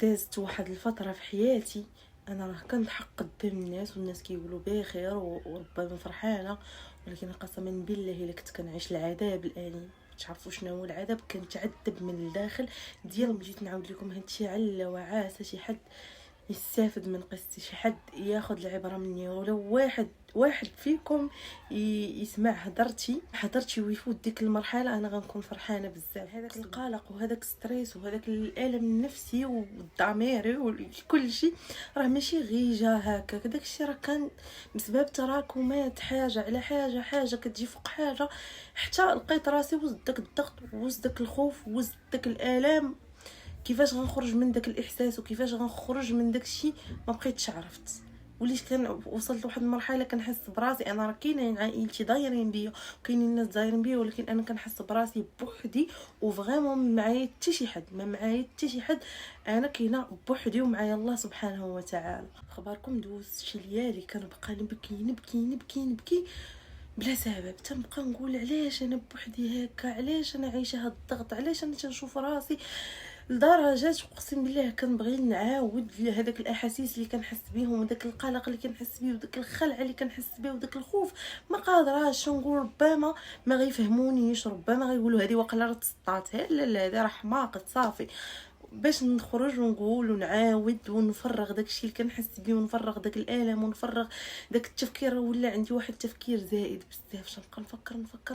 دازت واحد الفتره في حياتي انا راه كنضحك قدام الناس والناس كيقولوا بخير وربما فرحانه، ولكن قسما بالله الا كنت كنعيش العذاب الاليم. تعرفوا شنو هو العذاب؟ كنتعذب من الداخل ديال. جيت نعاود لكم هادشي على وعاسه شي حد يستافد من قصتي، شي حد ياخذ العبره مني، ولو واحد فيكم يسمع حضرتي ويفوت ديك المرحله، انا غنكون فرحانه بزاف. هذاك القلق وهذاك ستريس وهذاك الالم النفسي والضميري وكل شيء راه ماشي غير جا هكاك. داك الشيء راه كان بسبب تراكمات، حاجه على حاجه كتجي فوق حاجه، حتى لقيت راسي وسط داك الضغط وسط داك الخوف وسط داك الالام. كيفاش غنخرج من داك الاحساس وكيفاش غنخرج من داك الشيء ما بقيتش عرفت. وليت وصلت لواحد المرحله كنحس براسي انا راه كاينين عائلتي دايرين بيا وكاينين الناس دايرين بيا، ولكن انا كنحس براسي بوحدي وفريمون معايا حتى شي حد، ما معايا حتى شي حد. انا كاينه بوحدي ومعايا الله سبحانه وتعالى. خبركم دوزت شي ليالي كنبقى نبكي بلا سبب، تنبقى نقول علاش انا بوحدي هكا، علاش انا عايشه هاد الضغط، علاش انا تنشوف راسي لدرجات اقسم بالله كنبغي نعاود هذاك الاحاسيس اللي كنحس بهم وداك القلق اللي كنحس بيه وداك الخلع اللي كنحس بيه وداك الخوف. ما قادراش نقول، ربما ما غيفهمونيش، ربما غيقولوا هذه واقيلا راه تسطات، لا هذه راه حماقه صافي. باش نخرج ونقول ونعاود ونفرغ داكشي اللي كنحس بيه ونفرغ داك الالم ونفرغ داك التفكير. ولا عندي واحد التفكير زائد بزاف، نبقى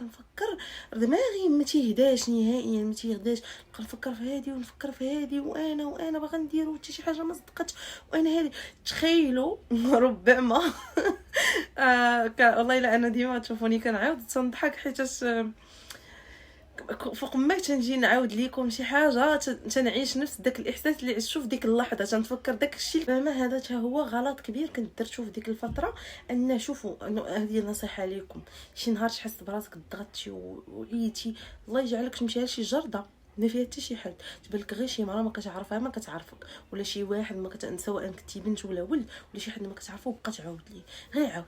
نفكر دماغي ما تيهداش نهائيا، ما تيهداش. نبقى نفكر في هادي ونفكر في هادي وانا باغا ندير حتى شي حاجه ما صدقتش، وانا هادي تخيلوا ربما والله الا انا ديما تشوفوني كنعاود تنضحك حيتاش فوق ما تنجي نعاود ليكم شي حاجه تنعيش نفس داك الاحساس اللي عشتو في ديك اللحظه، تنفكر داك الشيء. فما هذا حتى هو غلط كبير كنت درتو في ديك الفتره. ان شوفوا هذه نصيحه ليكم، شي نهار تحس براسك ضغطتي وعيتي، الله يجعلك تمشي لشي جرده ما فيها حتى شي حد، تبان لك غير شي مرا ما كتعرفها ما كتعرفك، ولا شي واحد ما سواء كنتي بنت ولا ولد، ولا شي حد ما كتعرفو بقى تعاود ليه غير عاود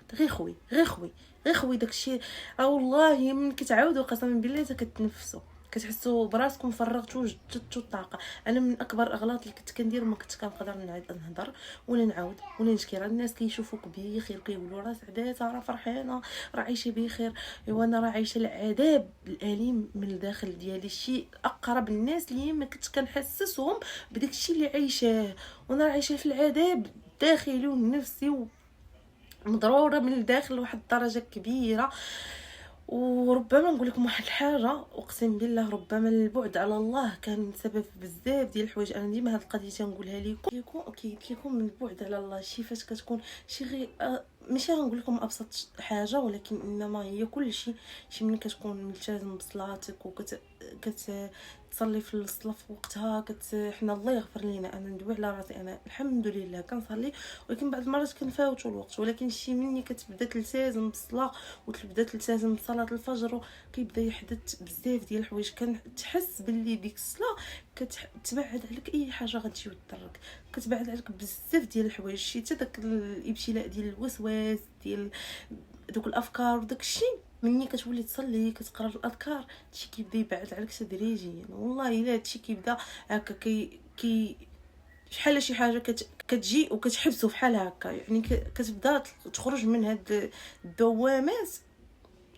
غير خوي داكشي. والله من كتعاودوا قسما بالله حتى كتنفسوا كتحسوا براسكم فرغتوا جددتوا الطاقه. انا من اكبر الاغلاط اللي كنت كندير ما كنت كنقدر نهضر ولا نعاود ولا نشكي. راه الناس كيشوفوك بخير كيقولوا راه سعداتها راه فرحانه راه عايشه بخير، ايوا انا راه عايشه العذاب الاليم من الداخل ديالي. شي اقرب الناس اللي ما كنت كنحسسهم بداك الشيء اللي عايشاه، وانا عايشه في العذاب الداخلي والنفسي مضروره من الداخل لواحد الدرجه كبيره. وربما نقول لكم واحد الحاجه، اقسم بالله ربما البعد على الله كان سبب بزاف ديال الحوايج. انا ديما هاد القضيه تنقولها لكم قلت لكم البعد على الله شي فاش كتكون شي غير ماشي غنقول لكم ابسط حاجه، ولكن انما هي كل شيء. شي ملي كتكون ملتزم بصلاتك تصلي في الصلاه في وقتها حنا الله يغفر لينا. انا ندوي على راسي، انا الحمد لله كنصلي، ولكن بعض المرات كنفوتوا الوقت. ولكن شي ملي كتبدا تلتزم بالصلاه وتبدا تلتزم بصلاه الفجر كيبدا يحدث بزاف ديال الحوايج. كتحس باللي ديك الصلاه كتبعد عليك اي حاجه غتجي وتضرك، كتبعد عليك بزاف ديال الحوايج. شي حتى داك الابتلاء ديال الوسواس ديال دوك الافكار وداك الشيء. مني كتولي تصلي كتقرا الاذكار هادشي كيبدا يبعد عليك تدريجيا. والله الا هادشي كيبدا هكا كي شحال شي حاجه كتجي وكتحبسو فحال هكا، يعني كتبدا تخرج من هاد الدوامات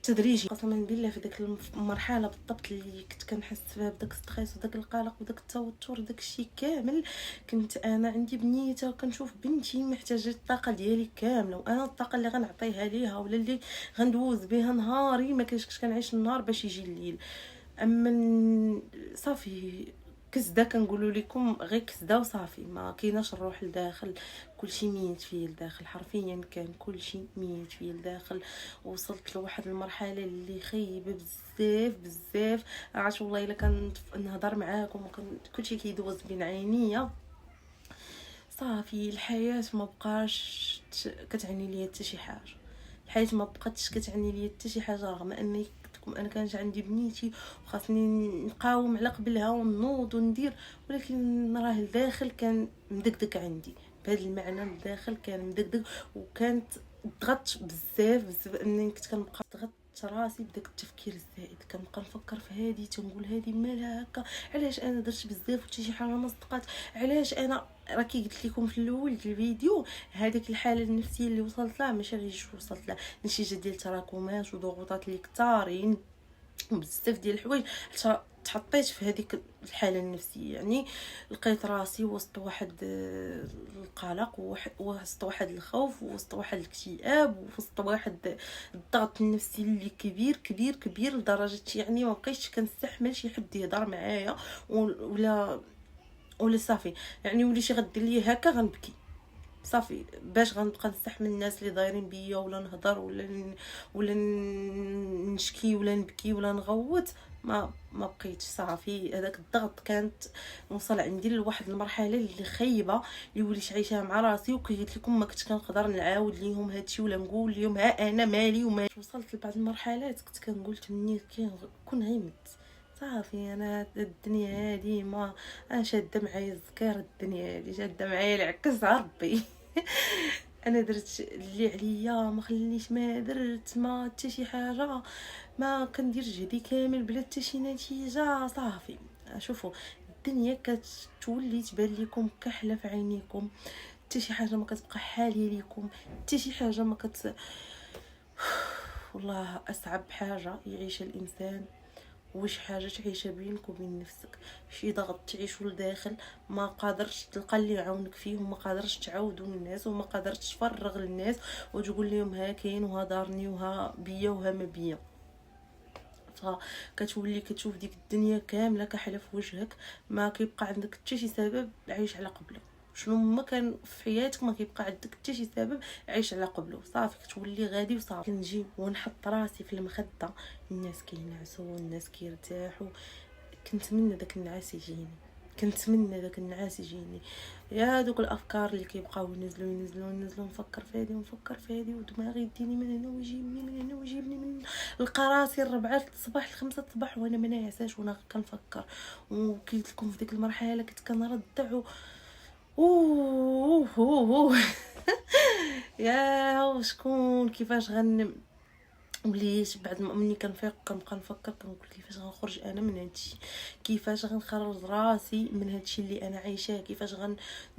تدريجي. قسما بالله في داك المرحله بالضبط اللي كنت كنحس فيها بداك الستريس وداك القلق وداك التوتر وداك الشيء كامل، كنت انا عندي بنيته وكنشوف بنتي محتاجه الطاقه ديالي كامله، وانا الطاقه اللي غنعطيها ليها ولا اللي غندوز بها نهاري ما كنتش كنعيش النهار باش يجي الليل. اما صافي كسده كنقولوا لكم غير كسده وصافي، ما كايناش الروح لداخل، كلشي ميت فيه لداخل حرفيا، كان كلشي ميت فيه لداخل. وصلت لواحد المرحله اللي خايبه بزاف. عرفت والله الا كنت نهضر معاكم وكان كلشي كيدوز بين عينيا. صافي الحياه ما بقاش كتعني ليا حتى شي حاجه، الحياه ما بقاتش كتعني ليا حتى شي حاجه، رغم اني انا كانت عندي بنيتي وخاصني نقاوم على قبلها ونوض وندير، ولكن راه الداخل كان مدقدق عندي بهذا المعنى. الداخل كان مدقدق وكانت ضغطت بزاف اني كنت كنبقى ضغط راسي بداك التفكير الزائد، كنبقى نفكر في هذه، تنقول هذه مالها هكا، علاش انا درت بزاف وحتى شي حاجه ما صدقات، علاش انا راه كي قلت لكم في الاول ديال الفيديو هذيك الحاله النفسيه اللي وصلت لها ماشي غير وصلت لها نتيجه ديال تراكمات وضغوطات اللي كثارين وبزاف ديال الحوايج حتى تحطيت في هذيك الحاله النفسيه. يعني لقيت راسي وسط واحد القلق وسط واحد الخوف وسط واحد الاكتئاب وسط واحد الضغط النفسي اللي كبير كبير كبير لدرجه يعني ما بقيتش كنستحمل شي حد يهضر معايا ولا صافي. يعني وليتي غدير لي هكا غنبكي صافي، باش غنبقى نستحمل الناس اللي دايرين بيا ولا نهضر ولا نشكي ولا نبكي ولا نغوت، ما بقيتش صافي. هذاك الضغط كانت وصل عندي لواحد المرحله اللي خايبه اللي وليت عايشاها مع راسي، وقلت لكم ما كنت كنقدر نعاود ليهم هادشي ولا نقول لهم ها انا مالي وما وصلت لبعض المرحلات كنت كنقول تمنيت كون غيمت صافي. انا الدنيا هذه ما انا شاده معايا الذكر، الدنيا هذه شاده معايا العكس ربي انا درت اللي عليا ما خلينيش ما درت ما حتى شي حاجه، ما كندير جهدي كامل بلا حتى شي نتيجه صافي. شوفوا الدنيا كتولي تبان لكم كحله في عينيكم، حتى شي حاجه ما كتبقى حاليه ليكم، حتى شي حاجه ما والله اصعب حاجه يعيش الانسان واش حاجه تعيشها بينك وبين نفسك، شي ضغط تعيشو لداخل ما قادرش تلقى اللي يعاونك فيه وما قادرش تعاودو للناس وما قادرش تفرغ للناس وتقول لهم ها كاين وها دارني وها بيا وها ما بيا. فكتولي كتشوف ديك الدنيا كامله كحله في وجهك، ما كيبقى عندك حتى شي سبب عايش على قبله. شنو ما كان في حياتك ما كيبقى عندك حتى شي سبب عايش على قبله، صافي كتولي غادي وصافي. كنجي ونحط راسي في المخده، الناس كينعسوا الناس كيرتاحوا، كنتمنى داك النعاس يجيني، كنتمنى داك النعاس يجيني. يا دوك الافكار اللي كيبقاو ينزلوا نفكر في هذه ونفكر في هذه ودماغي يديني من هنا ويجيبني من هنا ويجيبني من لقى راسي 4 الصباح 5 الصباح وانا ما ناعساش وانا كنفكر. وكيت لكم في ديك المرحله كنت كنردع اوه يا وشكون كيفاش غنم. وليت بعد ما مني كنفيق كنبقى نفكر كنقول كيفاش غنخرج انا من هادشي، كيفاش غنخرج راسي من هادشي اللي انا عايشاه، كيفاش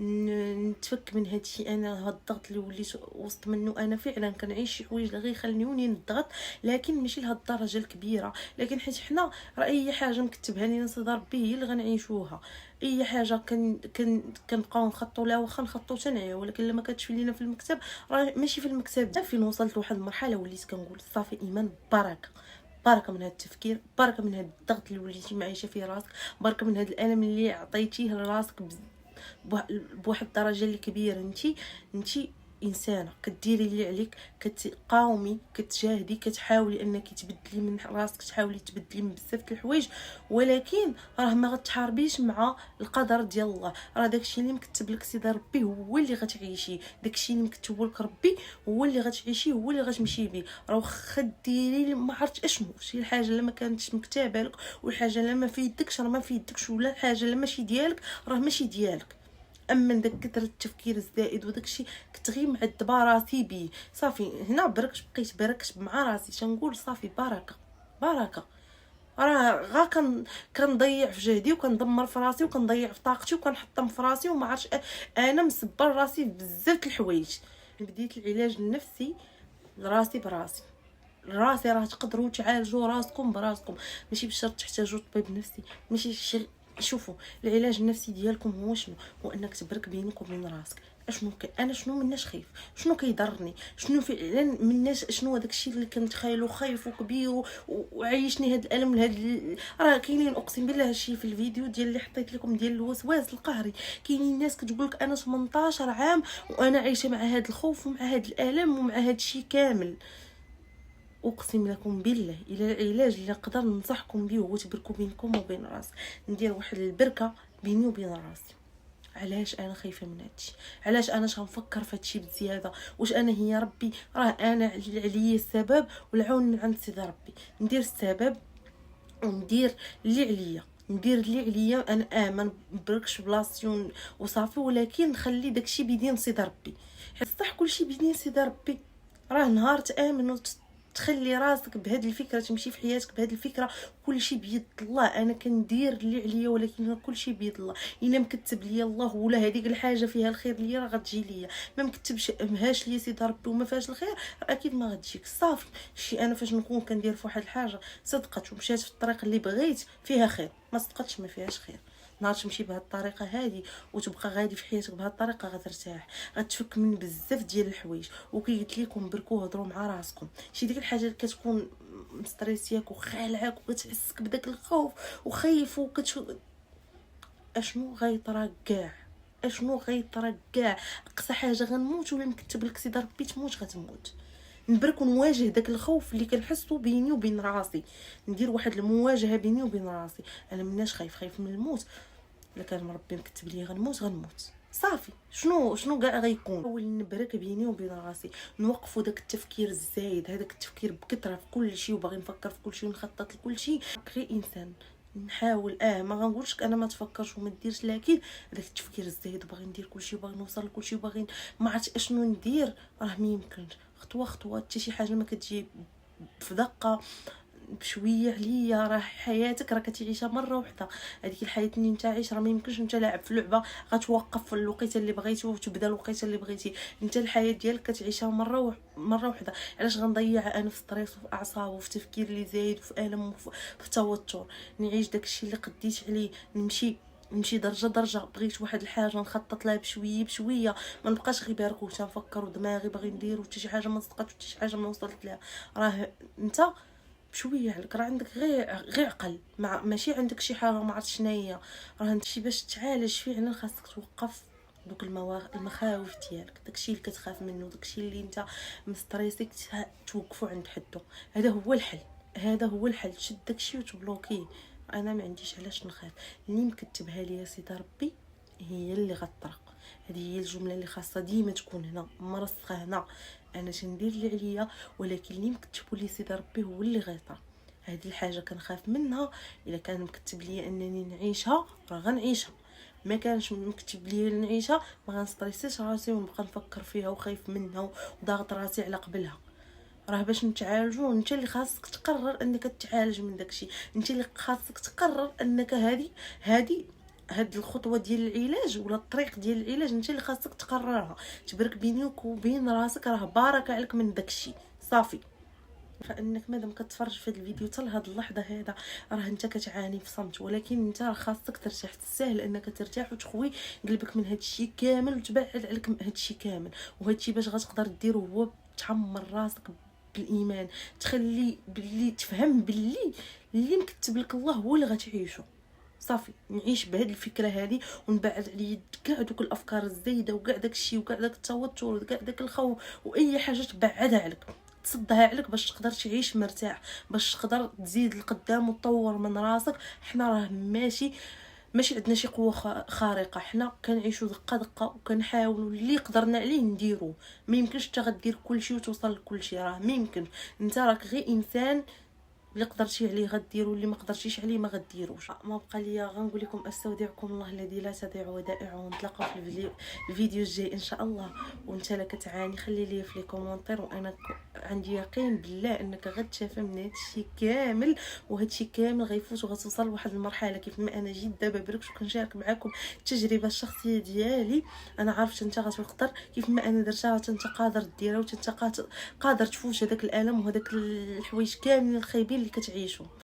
نتفك من هادشي انا هاد الضغط اللي وليت وسط منه. انا فعلا كنعيش شي حوايج اللي غيخليوني نضغط لكن ماشي لهاد الدرجه الكبيره، لكن حيت حنا راه اي حاجه مكتبها لينا صدى ربي هي اللي غنعيشوها. اي حاجه كنبقاو نخططوا لها واخا نخططوا تنعيا، ولكن لما كتشوف لينا في المكتب راه ماشي في المكتب. فين وصلت لواحد المرحله وليت كنقول صافي ايمان بركه من هذا التفكير، بركه من هذا الضغط اللي وليتي معيشه فيه راسك، بركه من هذا الالم اللي عطيتيه لراسك بواحد الدرجه اللي كبيره. انتي انسانه كديري اللي عليك، كتقاومي كتجاهدي كتحاولي انك تبدلي من راسك، تحاولي تبدلي من بزاف د الحوايج، ولكن راه ما غتحاربيش مع القدر ديال الله. راه داكشي اللي مكتب لك سيدي ربي هو اللي غتعيشي، داكشي اللي مكتوب لك ربي هو اللي غتعيشي هو اللي غتمشي به. راه واخا ديري ما عرفتش اشنو شي الحاجه اللي ما كانتش مكتابه لك والحاجه اللي ما في يدكش راه ما في يدكش، ولا الحاجه اللي ماشي ديالك راه ماشي ديالك. اما داك كثره التفكير الزائد وداكشي كنت غير معذبه راسي بيه صافي. هنا بقيت بركت مع راسي تنقول صافي بركه راه غا كنضيع في جهدي وكندمر في راسي وكنضيع في طاقتي وكنحطم في راسي وما عرفتش انا مسبر راسي بزاف د الحوايج. بديت العلاج النفسي لراسي براسي. راه تقدروا تعالجوا راسكم براسكم، ماشي بالشرط تحتاجوا طبيب نفسي، ماشي شي. شوفوا العلاج النفسي ديالكم هو شنو؟ هو انك تبرك بينك وبين راسك. انا شنو مناش خايف، شنو كيضرني، شنو فعلا مناش، شنو هذاك الشيء اللي كنتخيلو خايف وكبير وعيشني هذا الالم راه كاينين اقسم بالله هادشي في الفيديو ديال اللي حطيت لكم ديال الوسواس القهري. كاينين ناس كتقول لك انا 18 عام وانا عايشه مع هذا الخوف ومع هذا الالم ومع هذا الشيء كامل. اقسم لكم بالله الى العلاج اللي نقدر ننصحكم به هو تبركوا بينكم وبين راسك. ندير واحد البركه بيني وبين راسي. علاش انا خايفه من هادشي؟ علاش انا غنفكر في هادشي بزياده؟ واش انا هي ربي؟ راه انا عليا السبب والعون من عند سيدي ربي. ندير السبب وندير اللي عليا، ندير اللي عليا. انا امن بركش بلاصتي وصافي، ولكن نخلي داكشي بيدين سيدي ربي. حيت صح كلشي بيدين سيدي ربي. راه نهار تامن تخلي راسك بهذه الفكره تمشي في حياتك بهذه الفكره. كل شيء بيد الله، انا كندير اللي عليا ولكن كل شيء بيد الله. الا مكتب لي الله ولا هذيك الحاجه فيها الخير ليا راه غتجي ليا، ما مكتبش مهاش ليا سيدي ربي وما فيهاش الخير راه اكيد ما غتجيك. صافي شي انا فاش نكون كندير في واحد الحاجه صدقت ومشات في الطريق اللي بغيت فيها خير، ما صدقتش ما فيهاش خير. نهار تمشي بهذه الطريقه هذه وتبقى غادي في حياتك بهذه الطريقه غترتاح، غتفك من بزاف ديال الحوايج. وكي قلت لكم بركوا هضروا مع راسكم. شي ديك الحاجه اللي كتكون مستريسياك وخالعاك وكتحسك بداك الخوف وخايف اشنو غيطرا كاع، اشنو غيطرا كاع. اقصى حاجه غنموت ولا مكتب لك سيدي ربي تموت غتموت. نبرك ونواجه داك الخوف اللي كنحسو بيني وبين راسي، ندير واحد المواجهه بيني وبين راسي. انا مناش خايف من الموت، الا كان ربي مكتب لي غنموت صافي. شنو كاع غيكون. نحاول نبرك بيني وبين راسي، نوقفوا داك التفكير الزايد، هذاك التفكير بكثره في كل شيء وباغي نفكر في كل شيء ونخطط لكل شيء. غير انسان نحاول ما غنقولش انا ما تفكرش وما ديرش، لكن داك التفكير الزايد وباغي ندير كل شيء وباغي نوصل لكل شيء وباغي ما عرفت اشنو ندير، راه ما يمكنش. خطوه حتى شي حاجه ما كتجي في دقه بشويه عليا. راه حياتك راه كتعيشها مره واحده، هذيك الحياه اللي انت عايش راه ما يمكنش انت لاعب في لعبه غتوقف في الوقيته اللي بغيتي وتبدا الوقيته اللي بغيتي. انت الحياه ديالك كتعيشها مره واحده. علاش غنضيعها انا في ستريس وفي اعصاب وفي تفكير اللي زايد وفي الم وفي توتر؟ نعيش داكشي اللي قديت عليه، نمشي درجه. بغيت واحد الحاجه نخطط لها بشويه، ما نبقاش غير بارك وتنفكر ودماغي باغي ندير وحتى شي حاجه ما صدقاتش وحتى شي حاجه ما وصلت لها. راه انت بشويه عليك، راه عندك غير عقل، ماشي عندك شي حاجه ما عرفت شناهي. راه انت باش تعالج فعلا خاصك توقف دوك المخاوف ديالك، داكشي اللي كتخاف منه، داكشي اللي انت مستريسيك توقفوا عند حده. هذا هو الحل. تشد داكشي وتبلوكيه. انا ما عنديش علاش نخاف، اللي مكتبها لي سيدي ربي هي اللي غطرق. هذه هي الجمله اللي خاصه ديما تكون هنا مرسخه هنا. انا تندير اللي عليا ولكن اللي مكتبوا لي سيدي ربي هو اللي غيطرا. هذه الحاجه كنخاف منها، الا كان مكتب لي انني نعيشها راه غنعيشها، ما كانش مكتب لي نعيشها ما غنستريسيش راسي ونبقى نفكر فيها وخايف منها وضاغط راسي على قبلها. راه باش نتعالجوا انت اللي خاصك تقرر انك تعالج من داكشي، انت اللي خاصك تقرر انك هاد الخطوه ديال العلاج ولا الطريق ديال العلاج انت اللي خاصك تقررها. تبرك بينك وبين راسك، راه بارك عليك من داكشي صافي. فانك مادام كتفرج في هذا الفيديو حتى لهاد اللحظه هذا راه انت كتعاني في صمت، ولكن انت راه خاصك ترتاح. تستاهل انك ترتاح وتخوي قلبك من هذا الشيء كامل وتبعد عليك هذا الشيء كامل. وهذا الشيء باش غتقدر ديرو هو تعمر راسك بالايمان، تخلي باللي تفهم باللي اللي مكتب لك الله هو اللي غتعيشه. صافي نعيش بهذه الفكره هذه ونبعد عليا كاع دوك الافكار الزايده وكاع داكشي وكاع داك التوتر وكاع داك الخوف واي حاجه تبعدها عليك، تصدها عليك باش تقدر تعيش مرتاح، باش تقدر تزيد لقدام وتطور من راسك. حنا راه ماشي عندنا شي قوه خارقه، حنا كنعيشوا دقه وكنحاولوا اللي قدرنا عليه نديروه. ما يمكنش انت غدير كل شيء وتوصل لكل شيء، راه ما يمكن. انت راك غير انسان، اللي قدرتي عليه غديروا، اللي ما قدرتيش عليه ما غديروش. ما بقى ليا غنقول لكم استودعكم الله الذي لا تضيع ودائعه، ونتلاقاو في الفيديو الجاي ان شاء الله. وانت لا كتعاني خلي لي في لي كومونتير، وانا عندي يقين بالله انك غتشافى من هادشي كامل، وهادشي كامل غيفوت وغتوصل لواحد المرحله كيف ما انا جيت دابا بركش وكنشارك معكم التجربه الشخصيه ديالي. انا عارفه انت غتقدر كيف ما انا درتها، انت قادر ديرها، وانت قادر تفوت هذاك الالم وهذاك الحوايج كاملين الخايبين اللي كتعيشوا.